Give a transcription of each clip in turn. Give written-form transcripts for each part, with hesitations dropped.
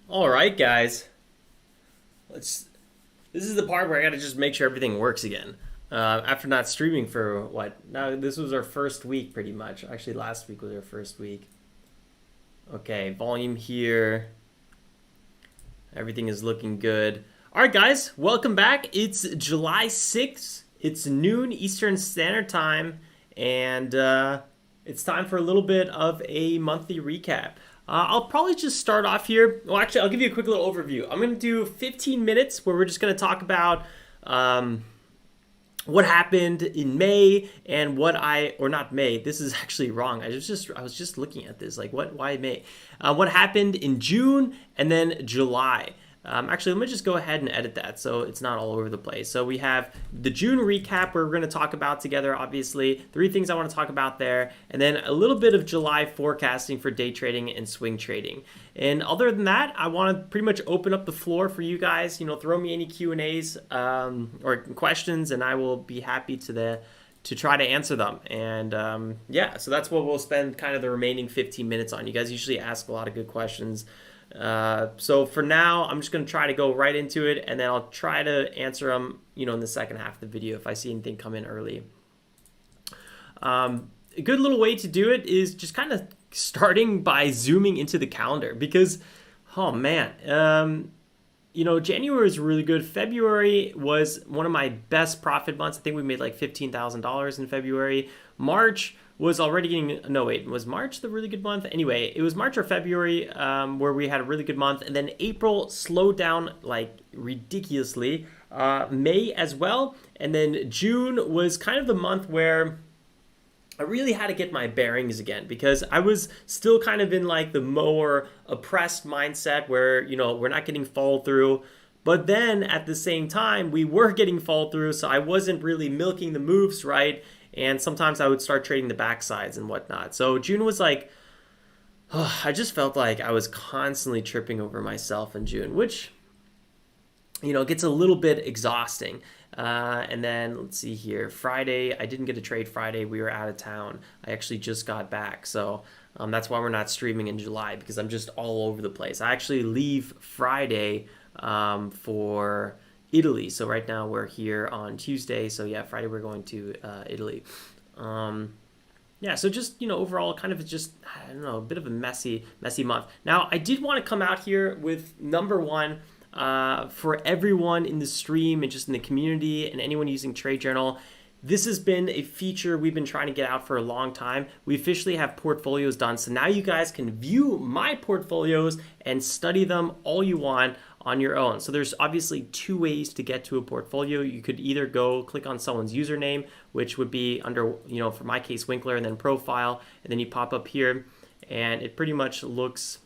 All right, guys. Let's. This is the part where I gotta just make sure everything works again. After not streaming for what? Now this was our first week, pretty much. Actually, last week was our first week. Okay, volume here. Everything is looking good. All right, guys, welcome back. It's July 6th. It's noon Eastern Standard Time, and it's time for a little bit of a monthly recap. I'll probably just start off here. Well, actually, I'll give you a quick little overview. I'm going to do 15 minutes where we're just going to talk about what happened in May and or not May. This is actually wrong. I was just looking at this. Like, why May? What happened in June and then July. Actually, let me just go ahead and edit that so it's not all over the place. So we have the June recap where we're going to talk about together, obviously, 3 things I want to talk about there, and then a little bit of July forecasting for day trading and swing trading. And other than that, I want to pretty much open up the floor for you guys. Throw me any Q&As or questions, and I will be happy to try to answer them. And yeah, so that's what we'll spend kind of the remaining 15 minutes on. You guys usually ask a lot of good questions. So for now, I'm just going to try to go right into it, and then I'll try to answer them, in the second half of the video if I see anything come in early. A good little way to do it is just kind of starting by zooming into the calendar because, oh man, January was really good. February was one of my best profit months. I think we made like $15,000 in February. March was already getting, no wait, was March the really good month? Anyway, it was March or February where we had a really good month, and then April slowed down like ridiculously. May as well, and then June was kind of the month where I really had to get my bearings again because I was still kind of in like the more oppressed mindset where, we're not getting follow through. But then at the same time, we were getting follow through, so I wasn't really milking the moves right. And sometimes I would start trading the backsides and whatnot. So June was like, I just felt like I was constantly tripping over myself in June, which, gets a little bit exhausting. And then let's see here. Friday, I didn't get a trade Friday. We were out of town. I actually just got back. So that's why we're not streaming in July because I'm just all over the place. I actually leave Friday for Italy. So right now we're here on Tuesday. So yeah, Friday we're going to Italy. Yeah, so just, overall kind of just, I don't know, a bit of a messy month. Now, I did want to come out here with number one for everyone in the stream and just in the community and anyone using Trade Journal. This has been a feature we've been trying to get out for a long time. We officially have portfolios done. So now you guys can view my portfolios and study them all you want on your own. So there's obviously 2 ways to get to a portfolio. You could either go click on someone's username, which would be under, for my case, Winkler, and then profile, and then you pop up here, and it pretty much looks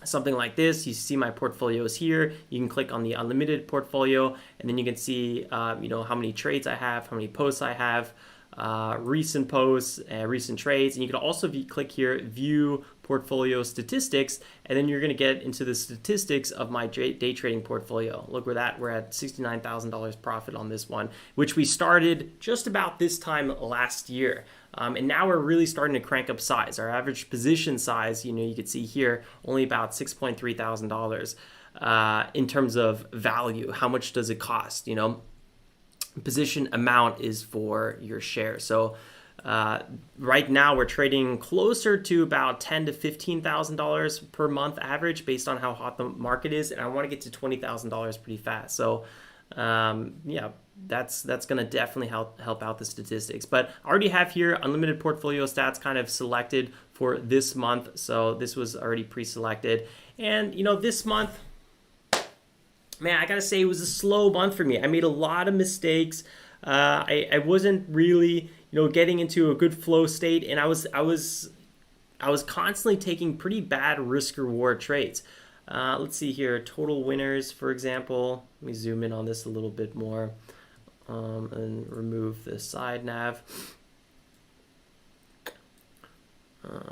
something like this. You see my portfolios here. You can click on the unlimited portfolio, and then you can see, how many trades I have, how many posts I have, recent posts, recent trades, and you can also click here, view portfolio statistics, and then you're going to get into the statistics of my day trading portfolio. Look where we're at $69,000 profit on this one, which we started just about this time last year. And now we're really starting to crank up size. Our average position size, you can see here, only about $6.3 thousand in terms of value. How much does it cost? Position amount is for your share. So right now we're trading closer to about $10,000 to $15,000 per month average based on how hot the market is, and I want to get to $20,000 pretty fast. So yeah, that's going to definitely help out the statistics. But I already have here unlimited portfolio stats kind of selected for this month. So this was already pre-selected, and this month, man, I gotta say it was a slow month for me. I made a lot of mistakes. I wasn't really, getting into a good flow state, and I was constantly taking pretty bad risk reward trades. Let's see here, total winners, for example. Let me zoom in on this a little bit more, and remove the side nav.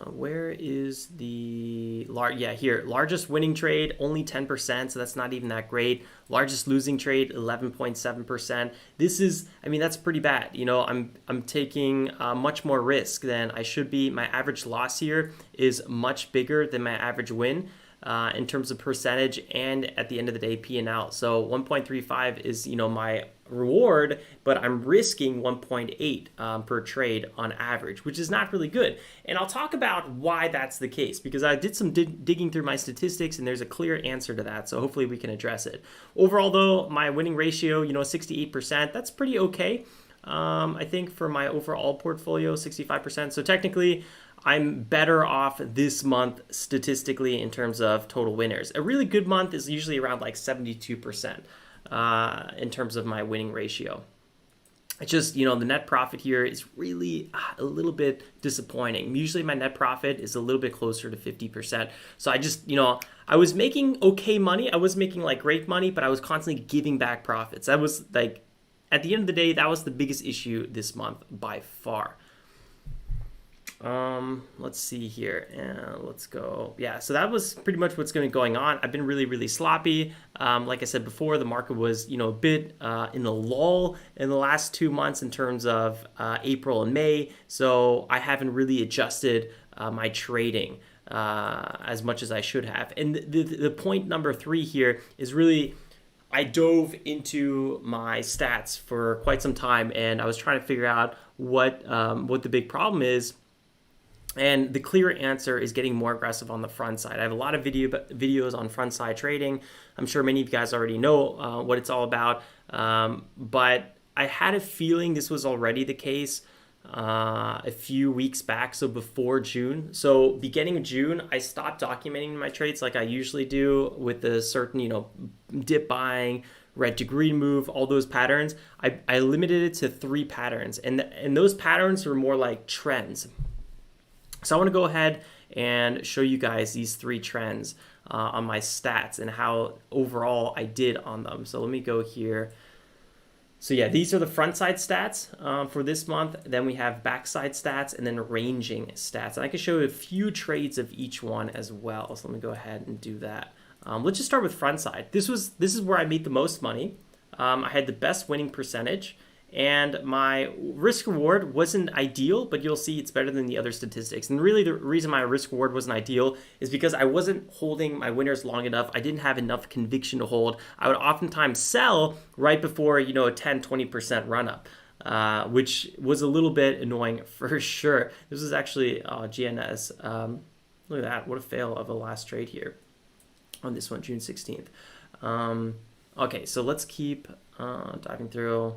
Where is the largest winning trade, only 10%, so that's not even that great. Largest losing trade, 11.7%. This is, that's pretty bad. I'm taking much more risk than I should be. My average loss here is much bigger than my average win. in terms of percentage, and at the end of the day, P&L. So 1.35 is, my reward, but I'm risking 1.8 per trade on average, which is not really good. And I'll talk about why that's the case, because I did some digging through my statistics, and there's a clear answer to that. So hopefully we can address it. Overall, though, my winning ratio, 68%, that's pretty okay. I think for my overall portfolio, 65%. So technically, I'm better off this month statistically in terms of total winners. A really good month is usually around like 72% in terms of my winning ratio. It's just, the net profit here is really a little bit disappointing. Usually my net profit is a little bit closer to 50%. So I just, I was making okay money. I was making like great money, but I was constantly giving back profits. That was like, at the end of the day, that was the biggest issue this month by far. Let's see here, and let's go. Yeah, so that was pretty much what's going on. I've been really, really sloppy. Like I said before, the market was, a bit in a lull in the last 2 months in terms of April and May. So I haven't really adjusted my trading as much as I should have. And the point number 3 here is really, I dove into my stats for quite some time, and I was trying to figure out what the big problem is. And the clear answer is getting more aggressive on the front side. I have a lot of videos on front side trading. I'm sure many of you guys already know what it's all about. But I had a feeling this was already the case a few weeks back, so before June. So beginning of June, I stopped documenting my trades like I usually do with the certain, dip buying, red to green move, all those patterns. I limited it to 3 patterns. And those patterns were more like trends. So I want to go ahead and show you guys these 3 trends on my stats and how overall I did on them. So let me go here. So yeah, these are the front side stats for this month. Then we have backside stats and then ranging stats. And I can show you a few trades of each one as well. So let me go ahead and do that. Let's just start with front side. This is where I made the most money. I had the best winning percentage. And my risk reward wasn't ideal, but you'll see it's better than the other statistics. And really the reason my risk reward wasn't ideal is because I wasn't holding my winners long enough. I didn't have enough conviction to hold. I would oftentimes sell right before, a 10-20% run up, which was a little bit annoying for sure. This is actually GNS. Look at that. What a fail of a last trade here on this one, June 16th. Okay, so let's keep diving through.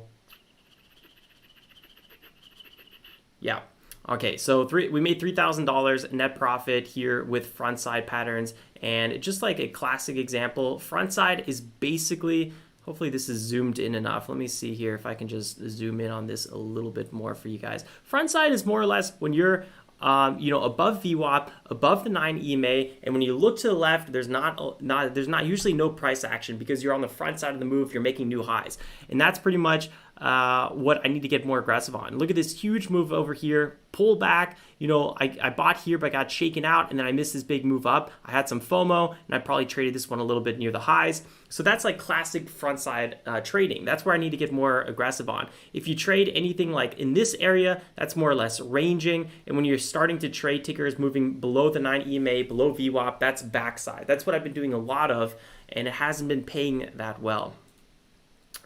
Yeah. Okay, so we made $3,000 net profit here with front side patterns, and just like a classic example, front side is basically, hopefully this is zoomed in enough. Let me see here if I can just zoom in on this a little bit more for you guys. Front side is more or less when you're above VWAP, above the 9 EMA, and when you look to the left, there's not usually no price action because you're on the front side of the move, you're making new highs, and that's pretty much what I need to get more aggressive on. Look at this huge move over here, pull back. I bought here, but I got shaken out, and then I missed this big move up. I had some FOMO, and I probably traded this one a little bit near the highs. So that's like classic front side trading. That's where I need to get more aggressive on. If you trade anything like in this area, that's more or less ranging. And when you're starting to trade tickers moving below the 9 EMA, below VWAP, that's backside. That's what I've been doing a lot of, and it hasn't been paying that well.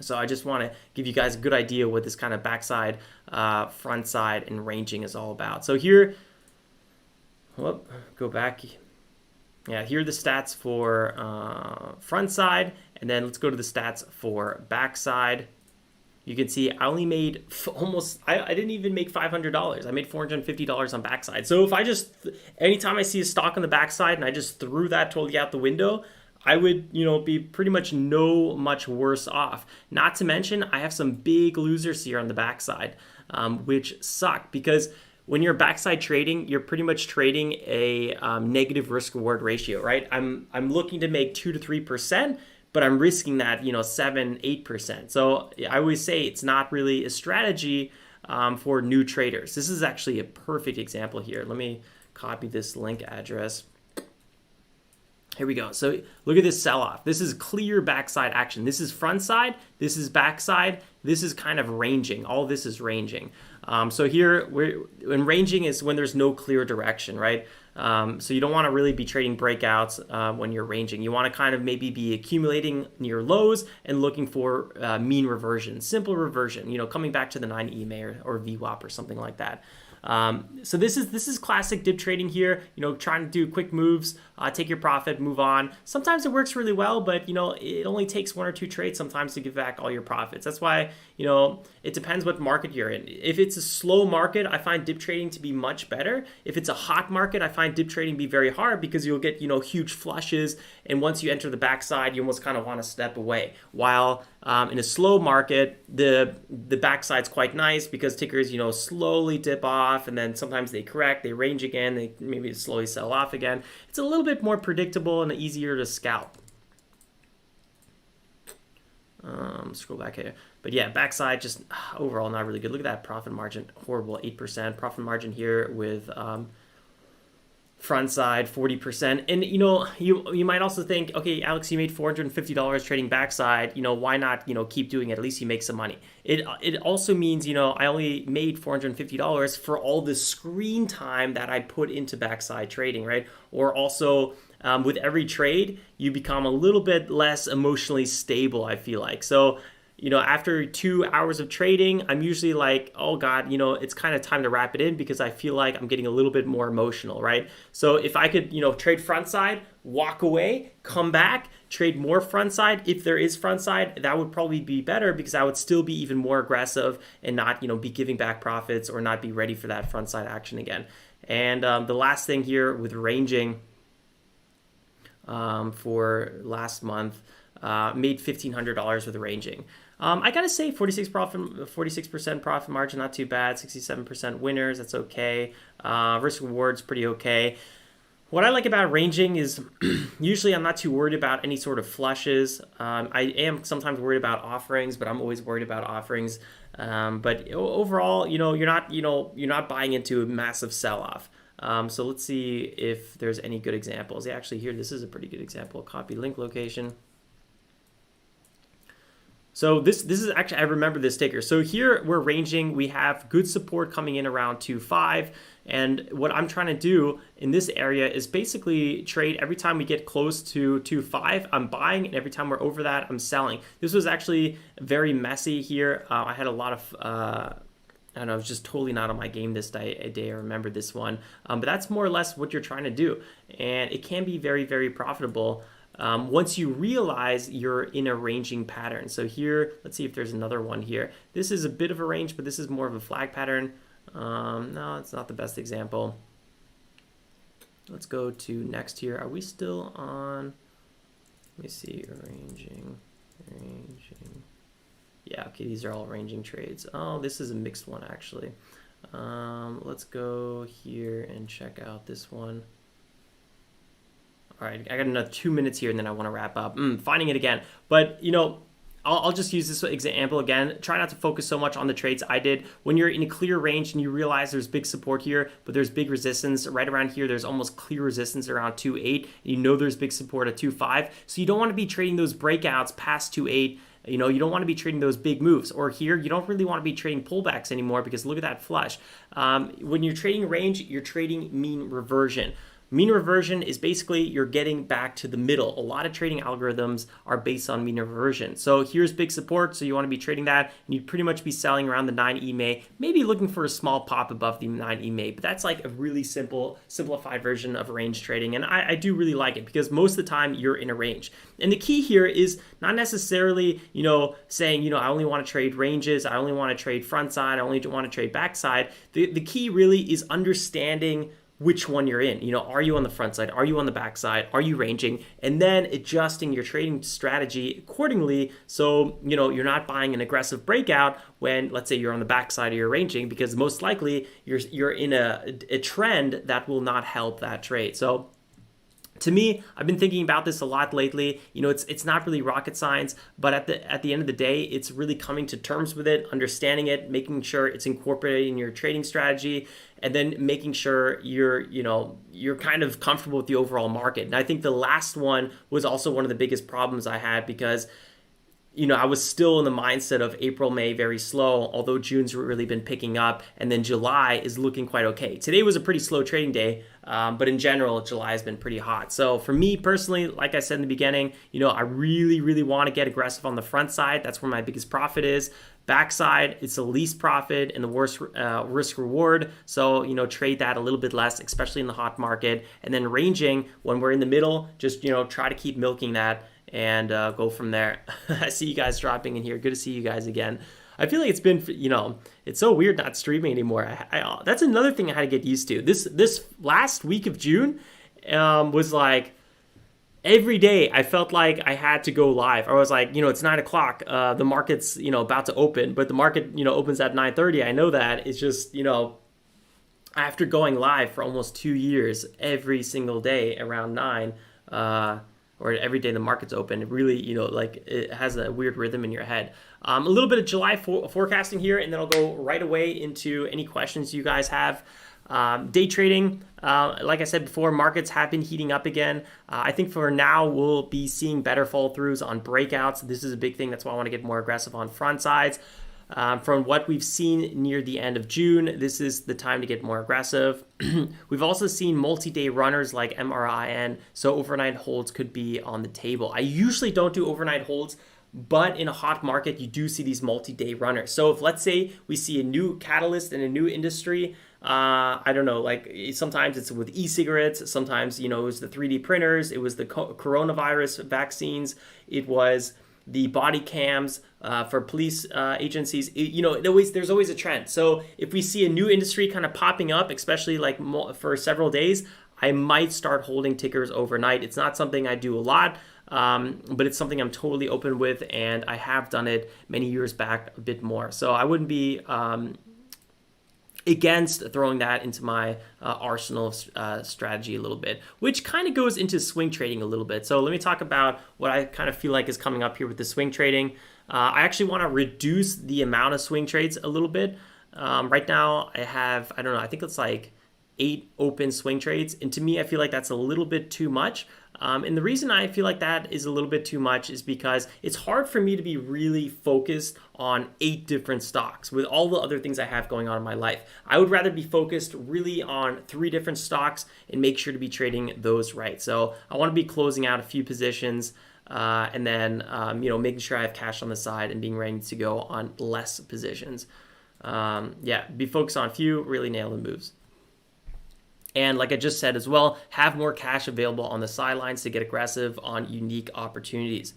So I just want to give you guys a good idea what this kind of backside, front side, and ranging is all about. So here, go back. Yeah, here are the stats for front side, and then let's go to the stats for backside. You can see I only made I didn't even make $500. I made $450 on backside. So if I anytime I see a stock on the backside and I just threw that totally out the window, I would, be pretty much much worse off. Not to mention, I have some big losers here on the backside, which suck because when you're backside trading, you're pretty much trading a negative risk reward ratio, right? I'm looking to make 2 to 3%, but I'm risking that, 7-8%. So I always say it's not really a strategy for new traders. This is actually a perfect example here. Let me copy this link address. Here we go. So look at this sell-off. This is clear backside action. This is front side. This is backside. This is kind of ranging. All this is ranging. So here, when ranging is when there's no clear direction, right? So you don't want to really be trading breakouts when you're ranging. You want to kind of maybe be accumulating near lows and looking for mean reversion, simple reversion, coming back to the 9 EMA or VWAP or something like that. So this is classic dip trading here, trying to do quick moves, take your profit, move on. Sometimes it works really well, but it only takes 1 or 2 trades sometimes to give back all your profits. That's why, it depends what market you're in. If it's a slow market, I find dip trading to be much better. If it's a hot market, I find dip trading to be very hard because you'll get, huge flushes. And once you enter the backside, you almost kind of want to step away. While in a slow market, the backside's quite nice because tickers, slowly dip off, and then sometimes they correct, they range again, they maybe slowly sell off again. It's a little bit more predictable and easier to scalp. Scroll back here. But yeah, backside just overall not really good. Look at that profit margin, horrible, 8%. Profit margin here with front side 40%. And you might also think, okay, Alex, you made $450 trading backside, why not keep doing it? At least you make some money. It also means I only made $450 for all the screen time that I put into backside trading, right? Or also with every trade you become a little bit less emotionally stable, I feel like. So after 2 hours of trading, I'm usually like, oh God, it's kind of time to wrap it in because I feel like I'm getting a little bit more emotional, right? So if I could, trade front side, walk away, come back, trade more front side, if there is front side, that would probably be better because I would still be even more aggressive and not, be giving back profits or not be ready for that front side action again. And the last thing here with ranging for last month, made $1,500 with ranging. I gotta say, 46% profit margin, not too bad. 67% winners, that's okay. Risk reward's pretty okay. What I like about ranging is usually I'm not too worried about any sort of flushes. I am sometimes worried about offerings, but I'm always worried about offerings. But overall, you're not buying into a massive sell-off. So let's see if there's any good examples. Yeah, actually here, this is a pretty good example. Copy link location. So this is actually, I remember this ticker. So here we're ranging, we have good support coming in around 2.5. And what I'm trying to do in this area is basically trade every time we get close to 2.5, I'm buying, and every time we're over that, I'm selling. This was actually very messy here. I had a lot of, I don't know, I was just totally not on my game this day. I remember this one. But that's more or less what you're trying to do. And it can be very, very profitable. Once you realize you're in a ranging pattern. So here, let's see if there's another one here. This is a bit of a range, but this is more of a flag pattern. No, it's not the best example. Let's go to next here. Are we still on? Let me see, ranging. Yeah, okay, these are all ranging trades. Oh, this is a mixed one actually. Let's go here and check out this one. All right, I got another 2 minutes here, and then I want to wrap up. Finding it again. But, I'll just use this example again. Try not to focus so much on the trades I did. When you're in a clear range and you realize there's big support here, but there's big resistance right around here, there's almost clear resistance around 2.8. There's big support at 2.5. So you don't want to be trading those breakouts past 2.8. You don't want to be trading those big moves. Or here, you don't really want to be trading pullbacks anymore because look at that flush. When you're trading range, you're trading mean reversion. Mean reversion is basically you're getting back to the middle. A lot of trading algorithms are based on mean reversion. So here's big support, so you want to be trading that, and you'd pretty much be selling around the 9 EMA, maybe looking for a small pop above the 9 EMA, but that's like a really simplified version of range trading, and I do really like it because most of the time you're in a range. And the key here is not necessarily, saying, I only want to trade ranges, I only want to trade front side, I only want to trade back side. The key really is understanding which one you're in. Are you on the front side? Are you on the back side? Are you ranging? And then adjusting your trading strategy accordingly. So, you're not buying an aggressive breakout when, let's say, you're on the back side of your ranging, because most likely you're in a trend that will not help that trade. So to me, I've been thinking about this a lot lately. It's not really rocket science, but at the end of the day, it's really coming to terms with it, understanding it, making sure it's incorporated in your trading strategy, and then making sure you're kind of comfortable with the overall market. And I think the last one was also one of the biggest problems I had, because I was still in the mindset of April, May, very slow, although June's really been picking up, and then July is looking quite okay. Today was a pretty slow trading day, but in general, July has been pretty hot. So for me personally, like I said in the beginning, I really, really want to get aggressive on the front side. That's where my biggest profit is. Backside, it's the least profit and the worst risk reward. So, trade that a little bit less, especially in the hot market. And then ranging, when we're in the middle, just, try to keep milking that and go from there. I see you guys dropping in here. Good to see you guys again. I feel like it's been, it's so weird not streaming anymore. That's another thing I had to get used to. This last week of June was like, every day I felt like I had to go live. I was like, it's 9 o'clock. The market's, about to open, but the market, opens at 9:30. I know that. It's just, after going live for almost 2 years, every single day around 9, or every day the market's open, it really, like it has a weird rhythm in your head. A little bit of July forecasting here, and then I'll go right away into any questions you guys have. Day trading, like I said before, markets have been heating up again. I think for now, we'll be seeing better fall throughs on breakouts. This is a big thing. That's why I want to get more aggressive on front sides. From what we've seen near the end of June, this is the time to get more aggressive. We've also seen multi-day runners like MRIN, so overnight holds could be on the table. I usually don't do overnight holds, but in a hot market, you do see these multi-day runners. So if, let's say, we see a new catalyst in a new industry, I don't know, like sometimes it's with e-cigarettes, sometimes, it was the 3D printers, it was the coronavirus vaccines, it was the body cams for police agencies. There's always a trend. So if we see a new industry kind of popping up, especially like for several days, I might start holding tickers overnight. It's not something I do a lot, but it's something I'm totally open with, and I have done it many years back a bit more. So I wouldn't be against throwing that into my arsenal of strategy a little bit, which kind of goes into swing trading a little bit. So let me talk about what I kind of feel like is coming up here with the swing trading. I actually want to reduce the amount of swing trades a little bit. Right now I have, I don't know, I think it's like 8 open swing trades. And to me, I feel like that's a little bit too much. And the reason I feel like that is a little bit too much is because it's hard for me to be really focused on 8 different stocks with all the other things I have going on in my life. I would rather be focused really on 3 different stocks and make sure to be trading those right. So I want to be closing out a few positions and then, making sure I have cash on the side and being ready to go on less positions. Be focused on a few, really nail the moves. And like I just said as well, have more cash available on the sidelines to get aggressive on unique opportunities.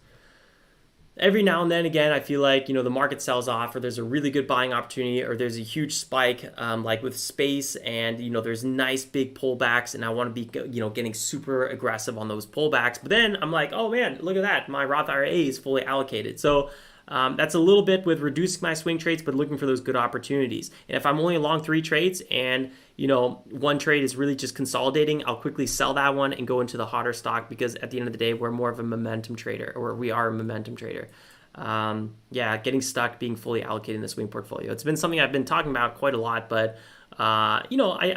Every now and then, again, I feel like, the market sells off, or there's a really good buying opportunity, or there's a huge spike, like with space, and, there's nice big pullbacks, and I want to be, getting super aggressive on those pullbacks. But then I'm like, oh man, look at that. My Roth IRA is fully allocated. So that's a little bit with reducing my swing trades, but looking for those good opportunities. And if I'm only along 3 trades and, one trade is really just consolidating, I'll quickly sell that one and go into the hotter stock, because at the end of the day, we're more of a momentum trader, or we are a momentum trader. Getting stuck, being fully allocated in the swing portfolio. It's been something I've been talking about quite a lot, but I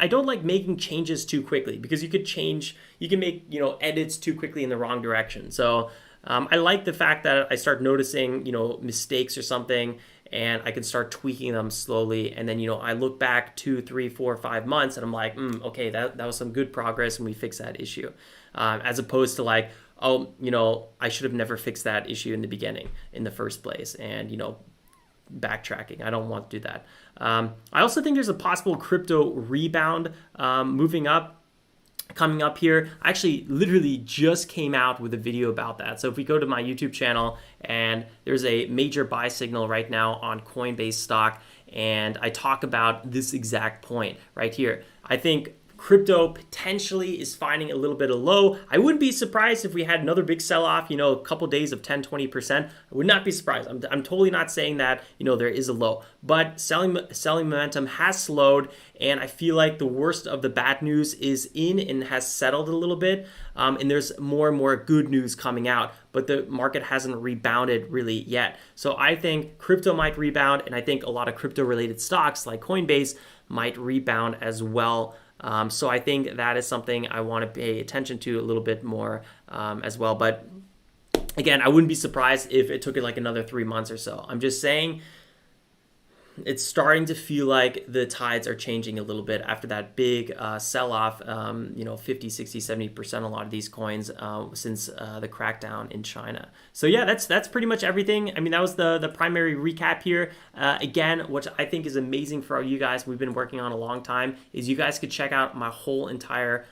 don't like making changes too quickly, because you can make, edits too quickly in the wrong direction. So I like the fact that I start noticing, mistakes or something, and I can start tweaking them slowly. And then, I look back 2, 3, 4, 5 months, and I'm like, okay, that was some good progress, and we fixed that issue. As opposed to like, I should have never fixed that issue in the beginning, in the first place, and, backtracking. I don't want to do that. I also think there's a possible crypto rebound moving up. Coming up here. I actually literally just came out with a video about that. So if we go to my YouTube channel, and there's a major buy signal right now on Coinbase stock, and I talk about this exact point right here. I think crypto potentially is finding a little bit of low. I wouldn't be surprised if we had another big sell-off, a couple days of 10-20%. I would not be surprised. I'm totally not saying that, there is a low. But selling momentum has slowed, and I feel like the worst of the bad news is in and has settled a little bit. And there's more and more good news coming out, but the market hasn't rebounded really yet. So I think crypto might rebound, and I think a lot of crypto-related stocks like Coinbase might rebound as well. So I think that is something I want to pay attention to a little bit more as well. But Again, I wouldn't be surprised if it took it like another 3 months or so. I'm just saying it's starting to feel like the tides are changing a little bit after that big sell-off, 50, 60, 70% a lot of these coins since the crackdown in China. So yeah, that's pretty much everything. I mean, that was the primary recap here. Again, what I think is amazing for you guys, we've been working on a long time, is you guys could check out my whole entire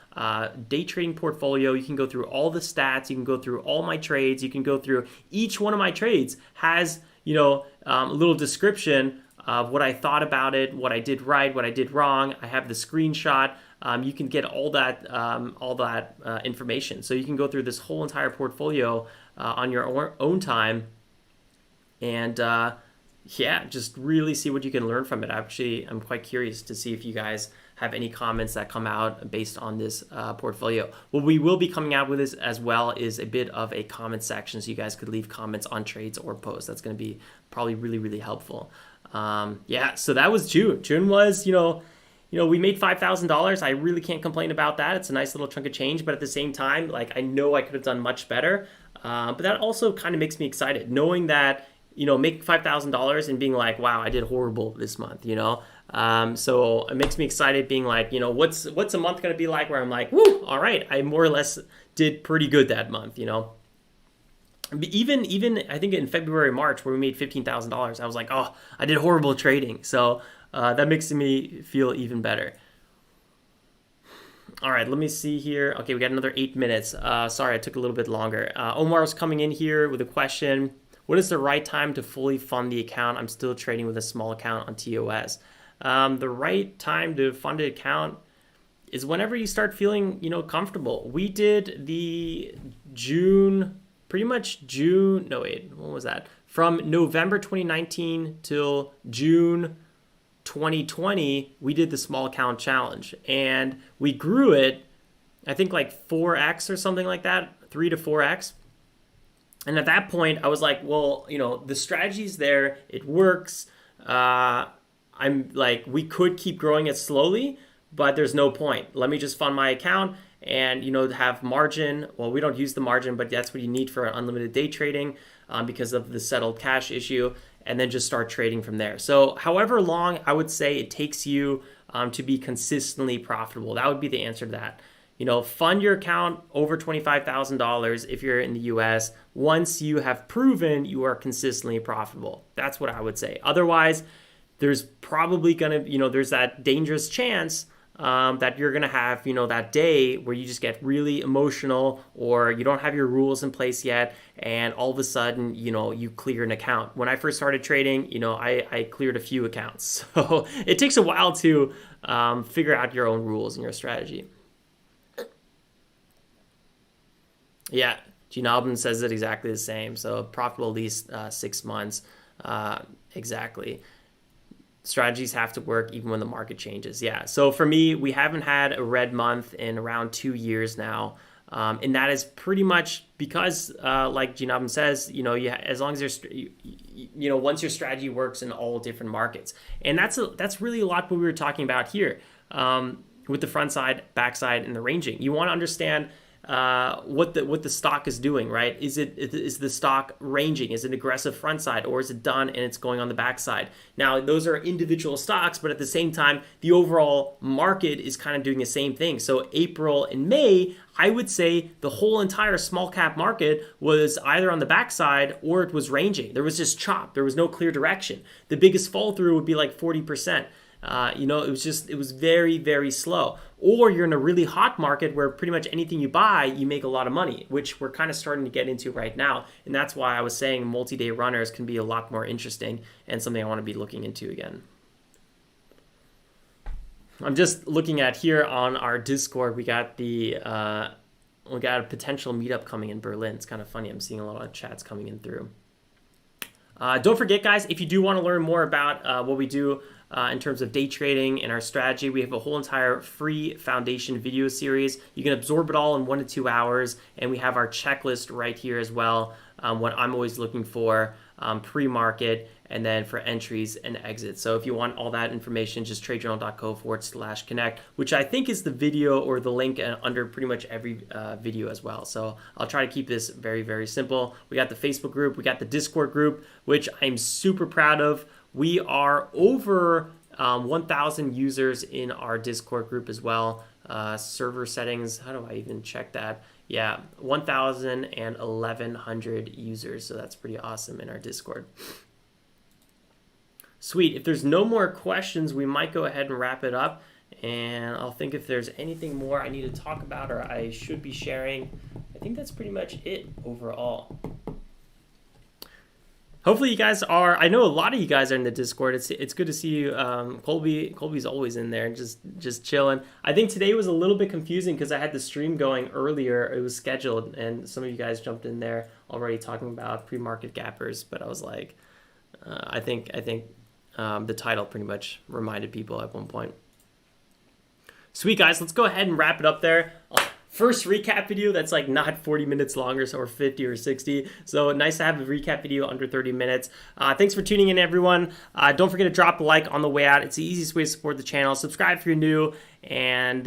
day trading portfolio. You can go through all the stats. You can go through all my trades. You can go through each one of my trades has, a little description of what I thought about it, what I did right, what I did wrong. I have the screenshot. You can get all that information. So you can go through this whole entire portfolio on your own time, and just really see what you can learn from it. Actually, I'm quite curious to see if you guys have any comments that come out based on this portfolio. What we will be coming out with this as well is a bit of a comment section, so you guys could leave comments on trades or posts. That's going to be probably really, really helpful. So that was June. June was, we made $5,000. I really can't complain about that. It's a nice little chunk of change, but at the same time, like, I know I could have done much better. But that also kind of makes me excited, knowing that, making $5,000 and being like, wow, I did horrible this month, So it makes me excited being like, what's a month going to be like where I'm like, woo, all right, I more or less did pretty good that month, Even I think in February, March, where we made $15,000, I was like, oh, I did horrible trading. So that makes me feel even better. All right, let me see here. Okay, we got another 8 minutes. Sorry, I took a little bit longer. Omar was coming in here with a question. What is the right time to fully fund the account? I'm still trading with a small account on TOS. The right time to fund an account is whenever you start feeling, comfortable. We did the when was that? From November 2019 till June 2020, we did the small account challenge, and we grew it, I think like 4x or something like that, 3 to 4x. And at that point, I was like, well, the strategy's there, it works. I'm like, we could keep growing it slowly, but there's no point. Let me just fund my account and, have margin. Well, we don't use the margin, but that's what you need for unlimited day trading because of the settled cash issue, and then just start trading from there. So however long I would say it takes you to be consistently profitable, that would be the answer to that. Fund your account over $25,000 if you're in the US once you have proven you are consistently profitable. That's what I would say. Otherwise, there's probably going to, there's that dangerous chance that you're going to have, that day where you just get really emotional, or you don't have your rules in place yet, and all of a sudden, you clear an account. When I first started trading, I cleared a few accounts. So it takes a while to figure out your own rules and your strategy. Yeah, Gene Albin says it exactly the same. So profitable at least 6 months. Exactly. Strategies have to work even when the market changes. Yeah. So for me, we haven't had a red month in around 2 years now. And that is pretty much because, like Gene Albin says, as long as once your strategy works in all different markets. And that's really a lot what we were talking about here with the front side, back side, and the ranging. You want to understand what the stock is doing, right? Is the stock ranging? Is it aggressive front side, or is it done and it's going on the back side? Now, those are individual stocks, but at the same time, the overall market is kind of doing the same thing. So April and May, I would say the whole entire small cap market was either on the backside or it was ranging. There was just chop. There was no clear direction. The biggest fall through would be like 40%. It was very, very slow. Or you're in a really hot market where pretty much anything you buy, you make a lot of money, which we're kind of starting to get into right now. And that's why I was saying multi-day runners can be a lot more interesting and something I want to be looking into again. I'm just looking at here on our Discord, we got a potential meetup coming in Berlin. It's kind of funny. I'm seeing a lot of chats coming in through. Don't forget, guys, if you do want to learn more about what we do in terms of day trading and our strategy. We have a whole entire free foundation video series. You can absorb it all in 1 to 2 hours, and we have our checklist right here as well. What I'm always looking for pre-market, and then for entries and exits. So if you want all that information, just tradejournal.co/connect, which I think is the video or the link under pretty much every video as well. So I'll try to keep this very, very simple. We got the Facebook group, we got the Discord group, which I'm super proud of. We are over 1,000 users in our Discord group as well. Server settings, how do I even check that? Yeah, 1,000 and 1,100 users, so that's pretty awesome in our Discord. Sweet. If there's no more questions, we might go ahead and wrap it up, and I'll think if there's anything more I need to talk about or I should be sharing. I think that's pretty much it overall. Hopefully you guys are, I know a lot of you guys are in the Discord. It's good to see you. Colby's always in there and just chilling. I think today was a little bit confusing because I had the stream going earlier. It was scheduled, and some of you guys jumped in there already talking about pre-market gappers. But I was like, I think the title pretty much reminded people at one point. Sweet, guys. Let's go ahead and wrap it up there. First recap video that's like not 40 minutes long or 50 or 60. So nice to have a recap video under 30 minutes. Thanks for tuning in, everyone. Don't forget to drop a like on the way out. It's the easiest way to support the channel. Subscribe if you're new. And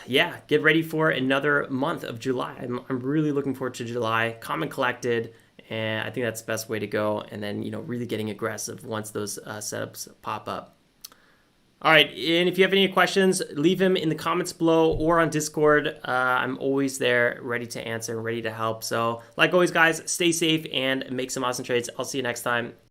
yeah, get ready for another month of July. I'm really looking forward to July. Calm and collected. And I think that's the best way to go. And then, really getting aggressive once those setups pop up. All right, and if you have any questions, leave them in the comments below or on Discord. I'm always there, ready to answer, ready to help. So, like always, guys, stay safe and make some awesome trades. I'll see you next time.